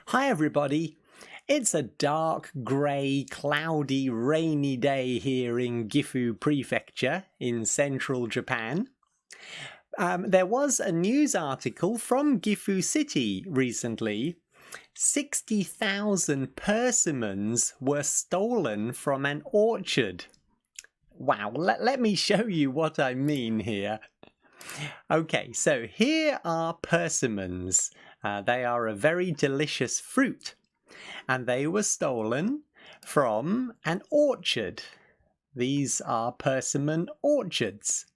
Hi everybody! It's a dark, grey, cloudy, rainy day here in Gifu Prefecture in central Japan. There was a news article from Gifu City recently. 60,000 persimmons were stolen from an orchard. Wow, let me show you what I mean here. Okay, so here are persimmons. They are a very delicious fruit, and they were stolen from an orchard. These are persimmon orchards.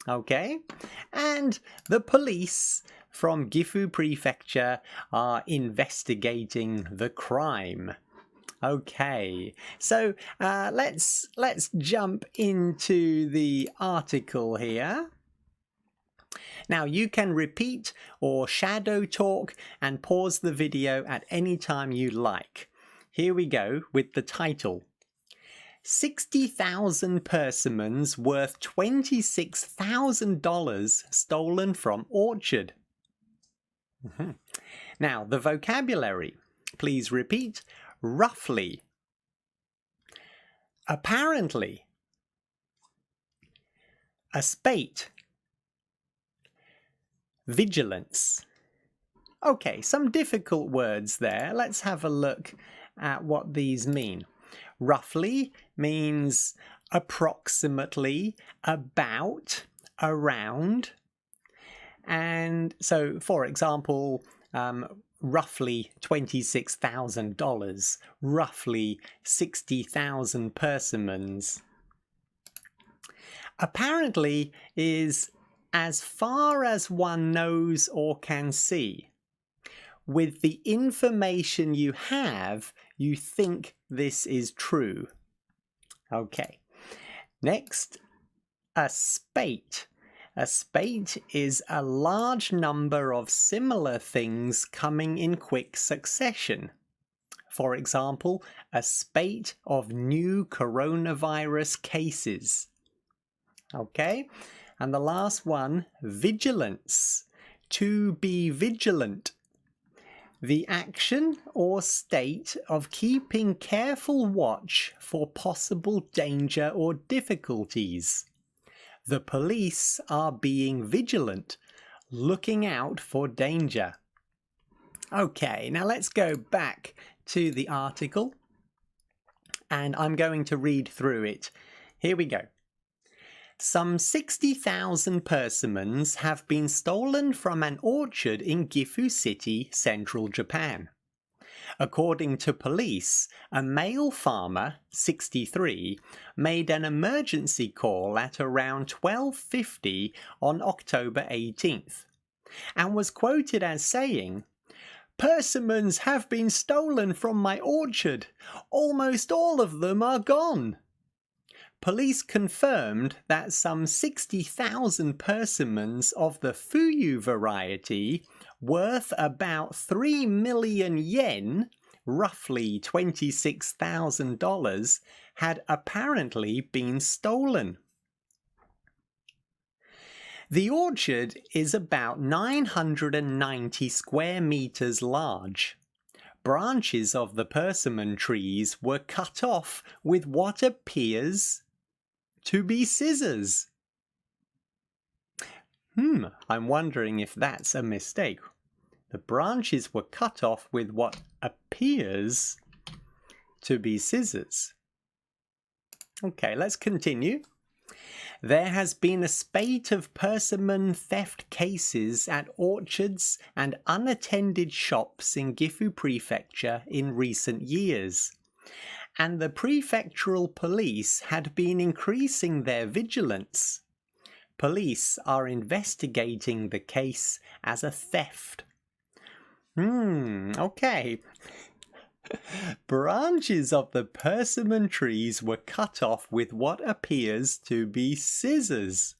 Okay, and the police from Gifu Prefecture are investigating the crime. Okay, so let's jump into the article here. Now you can repeat or shadow talk and pause the video at any time you like. Here we go with the title. 60,000 persimmons worth $26,000 stolen from orchard. Now the vocabulary. Please repeat. Roughly. Apparently. A spate. Vigilance. Okay, some difficult words there. Let's have a look at what these mean. Roughly means approximately, about, around. And so, for example, roughly $26,000, roughly 60,000 persimmons. Apparently is as far as one knows or can see. With the information you have, you think this is true. Okay. Next, a spate. A spate is a large number of similar things coming in quick succession. For example, a spate of new coronavirus cases. Okay. And the last one, vigilance. To be vigilant. The action or state of keeping careful watch for possible danger or difficulties. The police are being vigilant, looking out for danger. Okay, now let's go back to the article, and I'm going to read through it. Here we go. Some 60,000 persimmons have been stolen from an orchard in Gifu City, central Japan. According to police, a male farmer, 63, made an emergency call at around 12:50 on October 18th, and was quoted as saying, "Persimmons have been stolen from my orchard. Almost all of them are gone." Police confirmed that some 60,000 persimmons of the Fuyu variety, worth about 3 million yen, roughly $26,000, had apparently been stolen. The orchard is about 990 square meters large. Branches of the persimmon trees were cut off with what appears to be scissors. I'm wondering if that's a mistake. The branches were cut off with what appears to be scissors. Okay, let's continue. There has been a spate of persimmon theft cases at orchards and unattended shops in Gifu Prefecture in recent years, and the prefectural police had been increasing their vigilance. Police are investigating the case as a theft. Okay. Branches of the persimmon trees were cut off with what appears to be scissors.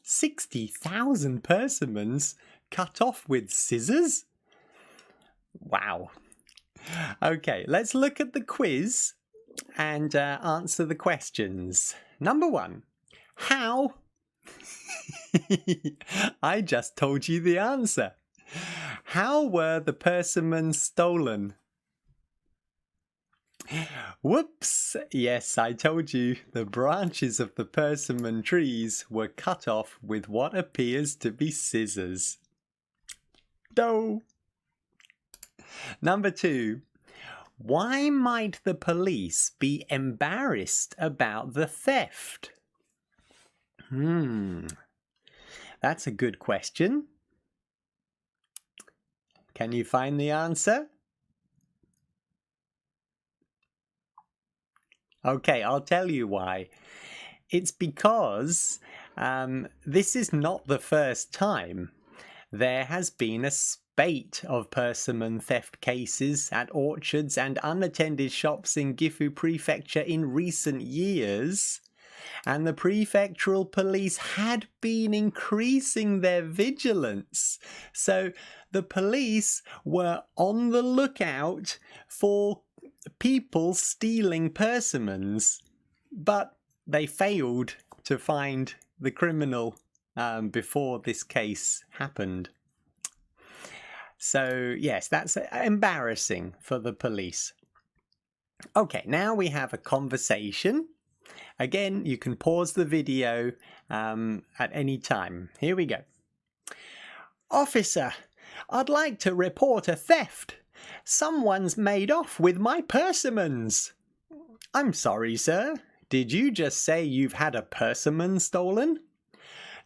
60,000 persimmons cut off with scissors? Wow. Okay, let's look at the quiz and answer the questions. Number 1. How? I just told you the answer. How were the persimmons stolen? Whoops! Yes, I told you, the branches of the persimmon trees were cut off with what appears to be scissors. No! Number 2. Why might the police be embarrassed about the theft? That's a good question. Can you find the answer? Okay, I'll tell you why. It's because this is not the first time. There has been a spate of persimmon theft cases at orchards and unattended shops in Gifu Prefecture in recent years, and the prefectural police had been increasing their vigilance. So the police were on the lookout for people stealing persimmons, but they failed to find the criminal before this case happened. So yes, that's embarrassing for the police. Okay, now we have a conversation. Again, you can pause the video at any time. Here we go. Officer, I'd like to report a theft. Someone's made off with my persimmons. I'm sorry, sir. Did you just say you've had a persimmon stolen?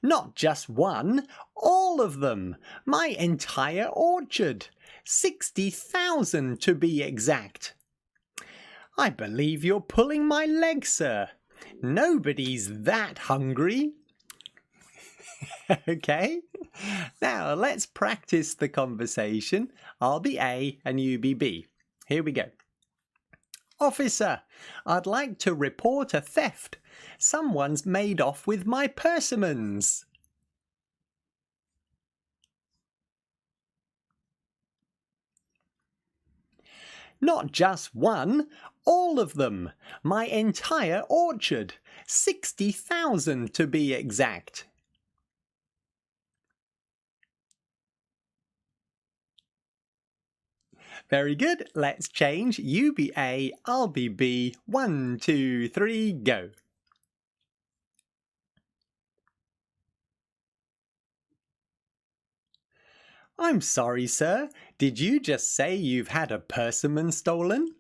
Not just one, all of them. My entire orchard. 60,000 to be exact. I believe you're pulling my leg, sir. Nobody's that hungry. Okay, now let's practice the conversation. I'll be A and you be B. Here we go. Officer, I'd like to report a theft. Someone's made off with my persimmons. Not just one, all of them. My entire orchard. 60,000 to be exact. Very good. Let's change. You be A, I'll be B. 1, 2, 3, go. I'm sorry, sir. Did you just say you've had a persimmon stolen?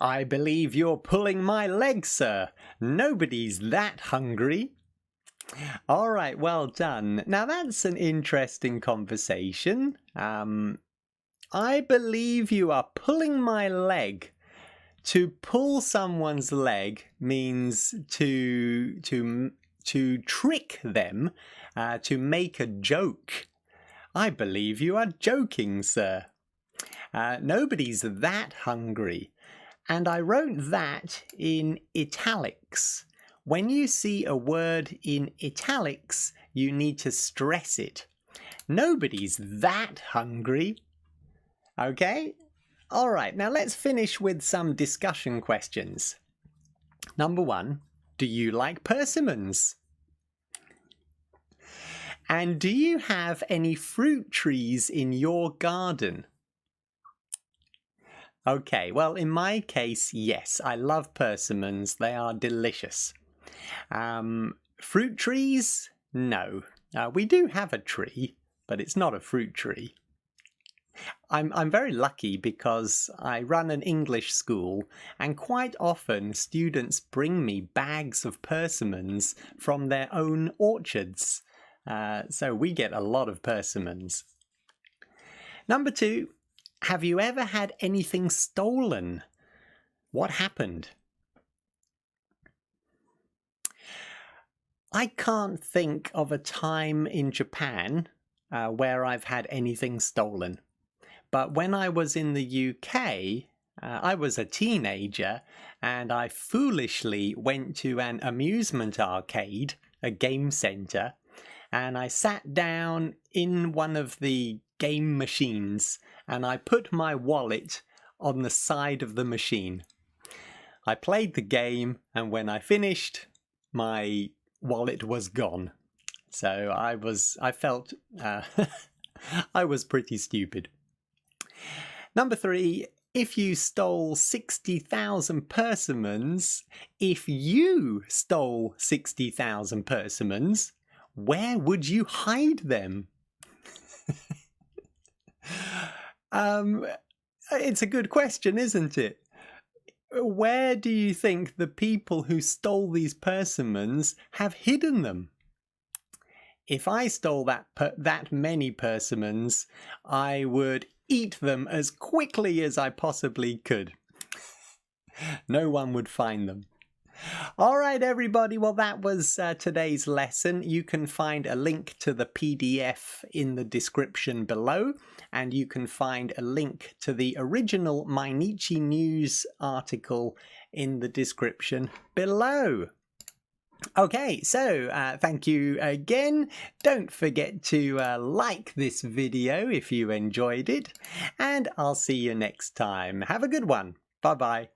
I believe you're pulling my leg, sir. Nobody's that hungry. All right, well done. Now that's an interesting conversation. I believe you are pulling my leg. To pull someone's leg means to trick them, to make a joke. I believe you are joking, sir. Nobody's that hungry. And I wrote that in italics. When you see a word in italics, you need to stress it. Nobody's that hungry. Okay? All right, now let's finish with some discussion questions. Number 1, do you like persimmons? And do you have any fruit trees in your garden? Okay, well, in my case, yes, I love persimmons. They are delicious. Fruit trees? No. We do have a tree, but it's not a fruit tree. I'm very lucky because I run an English school, and quite often students bring me bags of persimmons from their own orchards. So we get a lot of persimmons. Number 2. Have you ever had anything stolen? What happened? I can't think of a time in Japan where I've had anything stolen. But when I was in the UK, I was a teenager and I foolishly went to an amusement arcade, a game centre, and I sat down in one of the game machines and I put my wallet on the side of the machine. I played the game, and when I finished, my wallet was gone. So I felt I was pretty stupid. Number 3, if you stole 60,000 persimmons, if you stole 60,000 persimmons, where would you hide them? It's a good question, isn't it? Where do you think the people who stole these persimmons have hidden them? If I stole that many persimmons, I would eat them as quickly as I possibly could. No one would find them. All right, everybody. Well, that was today's lesson. You can find a link to the PDF in the description below, and you can find a link to the original Mainichi News article in the description below. Okay, so thank you again. Don't forget to like this video if you enjoyed it, and I'll see you next time. Have a good one. Bye-bye.